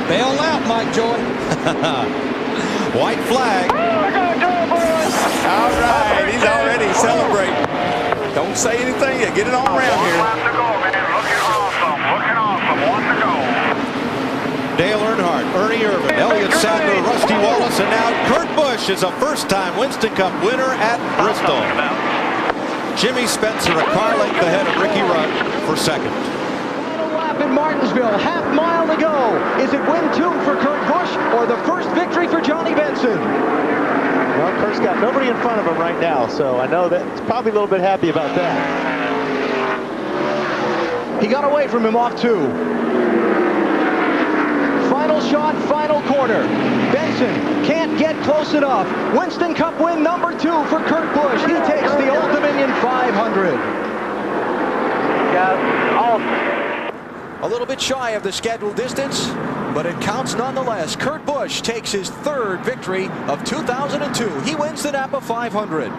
Bail out, Mike Joy. White flag. All right, he's already celebrating. Don't say anything yet. Get it on around here. One to go, man. Looking awesome. Looking awesome. One to go. Dale Earnhardt, Ernie Irvan, Elliott Sadler, Rusty Wallace, and now Kurt Busch is a first-time Winston Cup winner at Bristol. Jimmy Spencer a car length ahead of Ricky Rudd for second. Final lap in Martinsville, half mile to go. Is it win 2 for Kurt Busch or the first victory for Johnny Benson? Well, Kurt's got nobody in front of him right now, so I know that he's probably a little bit happy about that. He got away from him off 2. Final shot, final corner. Benson can't get close enough. Winston Cup win number 2 for Kurt Busch. He takes the Old Dominion 500. A little bit shy of the scheduled distance, but it counts nonetheless. Kurt Busch takes his 3rd victory of 2002. He wins the Napa 500.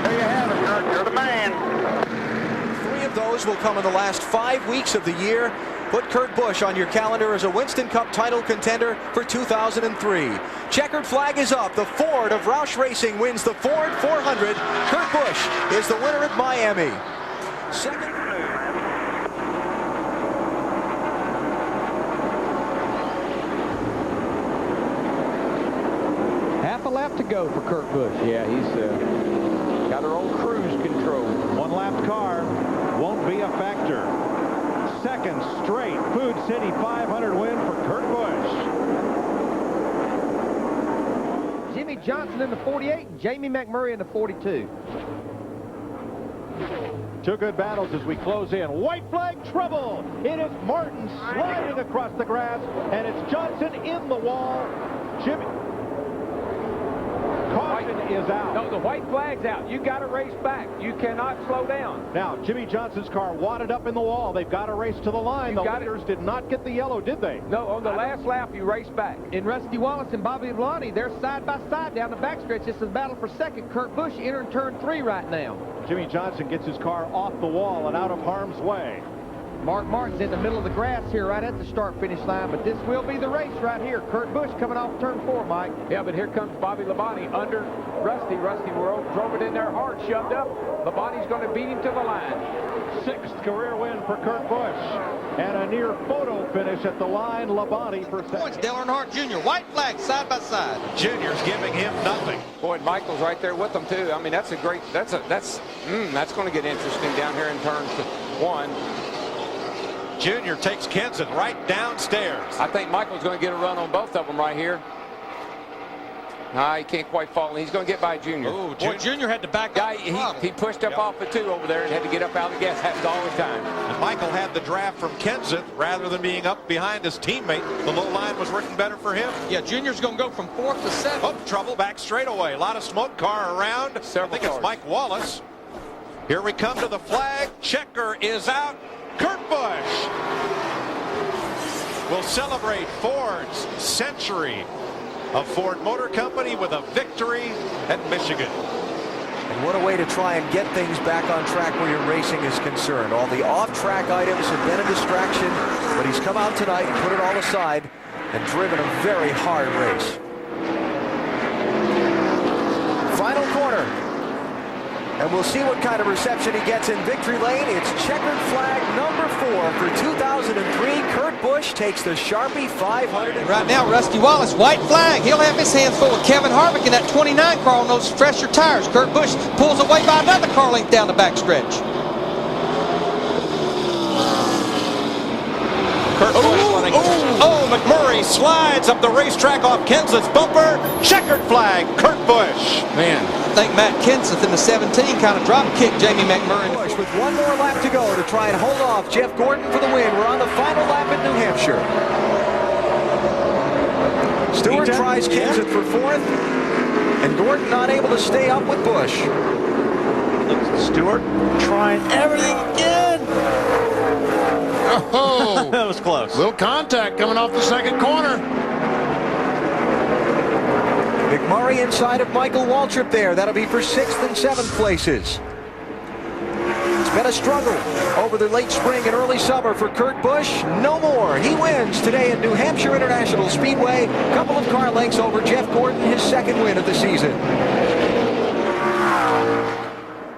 There you have it, Kurt. You're the man. 3 of those will come in the last 5 weeks of the year. Put Kurt Busch on your calendar as a Winston Cup title contender for 2003. Checkered flag is up. The Ford of Roush Racing wins the Ford 400. Kurt Busch is the winner at Miami. Second. Half a lap to go for Kurt Busch. Yeah, he's got her own cruise control. One lap car won't be a factor. Second straight Food City 500 win for Kurt Busch. Jimmy Johnson in the 48 and Jamie McMurray in the 42. 2 good battles as we close in. White flag trouble. It is Martin sliding across the grass, and it's Johnson in the wall. Jimmy. Caution is out. No, the white flag's out. You got to race back. You cannot slow down. Now, Jimmy Johnson's car wadded up in the wall. They've got to race to the line. The leaders did not get the yellow, did they? No, on the last lap, you race back. In Rusty Wallace and Bobby Villani, they're side by side down the backstretch. This is a battle for second. Kurt Busch entering turn 3 right now. Jimmy Johnson gets his car off the wall and out of harm's way. Mark Martin's in the middle of the grass here right at the start-finish line, but this will be the race right here. Kurt Busch coming off turn 4, Mike. Yeah, but here comes Bobby Labonte under Rusty. Rusty drove it in there hard, shoved up. Labonte's going to beat him to the line. 6th career win for Kurt Busch. And a near photo finish at the line. Labonte for second. Points, Dale Earnhardt Jr. White flag side by side. Junior's giving him nothing. Boy, and Michael's right there with them too. I mean, that's a great. That's going to get interesting down here in turn 1. Junior takes Kenson right downstairs. I think Michael's going to get a run on both of them right here. Nah, he can't quite fall. He's going to get by Junior. Oh, Junior had to back up. He pushed up off the 2 over there and had to get up out of the gas. Happens all the time. And Michael had the draft from Kenseth rather than being up behind his teammate. The low line was working better for him. Yeah, Junior's going to go from 4th to 7th. Oh, trouble back straightaway. A lot of smoke car around. I think it's Mike Wallace. Here we come to the flag. Checker is out. Kurt Busch will celebrate Ford's century of Ford Motor Company with a victory at Michigan. And what a way to try and get things back on track where your racing is concerned. All the off-track items have been a distraction, but he's come out tonight and put it all aside and driven a very hard race. Final corner. And we'll see what kind of reception he gets in victory lane. It's checkered flag number 4 for 2003. Kurt Busch takes the Sharpie 500. Right now, Rusty Wallace, white flag. He'll have his hands full with Kevin Harvick in that 29 car on those fresher tires. Kurt Busch pulls away by another car length down the backstretch. Kurt Busch running. Oh, McMurray slides up the racetrack off Kenseth's bumper. Checkered flag, Kurt Busch. Man, I think Matt Kenseth in the 17 kind of drop kicked Jamie McMurray. Busch with 1 more lap to go to try and hold off Jeff Gordon for the win. We're on the final lap in New Hampshire. Stewart tries Kenseth for 4th, and Gordon not able to stay up with Busch. Stewart trying everything again. Oh, That was close. little contact coming off the 2nd corner. McMurray inside of Michael Waltrip there. That'll be for 6th and 7th places. been a struggle over the late spring and early summer for Kurt Busch. No more. He wins today at New Hampshire International Speedway. Couple of car lengths over Jeff Gordon, his second win of the season.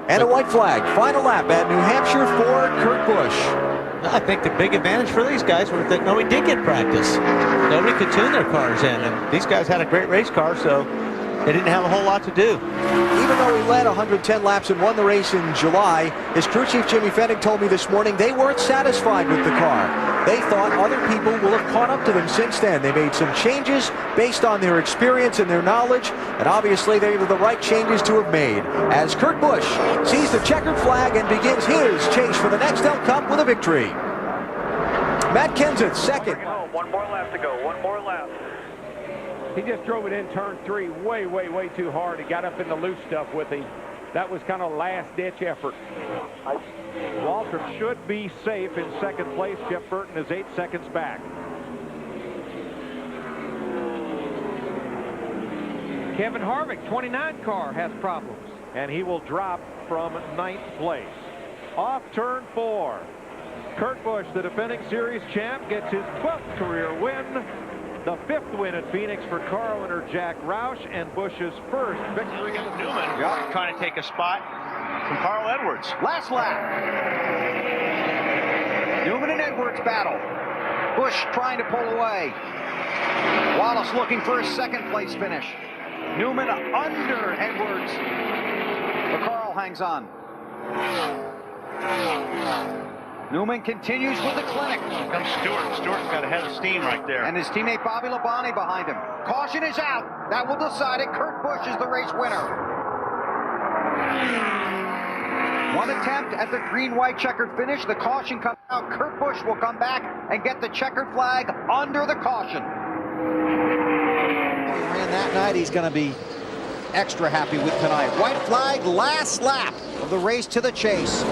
And a white flag. Final lap at New Hampshire for Kurt Busch. I think the big advantage for these guys was that nobody did get practice. Nobody could tune their cars in, and these guys had a great race car, so they didn't have a whole lot to do. Even though he led 110 laps and won the race in July, his crew chief Jimmy Fennig told me this morning they weren't satisfied with the car. They thought other people will have caught up to them since then. They made some changes based on their experience and their knowledge, and obviously they were the right changes to have made. As Kurt Busch sees the checkered flag and begins his chase for the Nextel Cup with a victory. Matt Kenseth second. One more lap to go. One more lap. He just drove it in turn 3 way too hard. He got up in the loose stuff with him. That was kind of a last-ditch effort. Waltrip should be safe in second place. Jeff Burton is 8 seconds back. Kevin Harvick, 29 car, has problems. And he will drop from 9th place. Off turn 4. Kurt Busch, the defending series champ, gets his 12th career win. The 5th win at Phoenix for car owner Jack Roush, and Busch's first victory in the Newman trying to take a spot from Carl Edwards. Last lap. Newman and Edwards battle. Busch trying to pull away. Wallace looking for his second place finish. Newman under Edwards. But Carl hangs on. Newman continues with the clinic. Here comes Stewart. Stewart's got a head of steam right there. And his teammate Bobby Labonte behind him. Caution is out. That will decide it. Kurt Busch is the race winner. One attempt at the green-white checkered finish. The caution comes out. Kurt Busch will come back and get the checkered flag under the caution. And that night he's going to be extra happy with tonight. White flag, last lap of the race to the chase.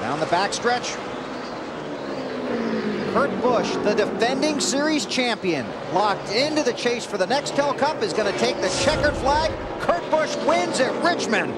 Down the backstretch. Kurt Busch, the defending series champion, locked into the chase for the Nextel Cup, is going to take the checkered flag. Kurt Busch wins at Richmond.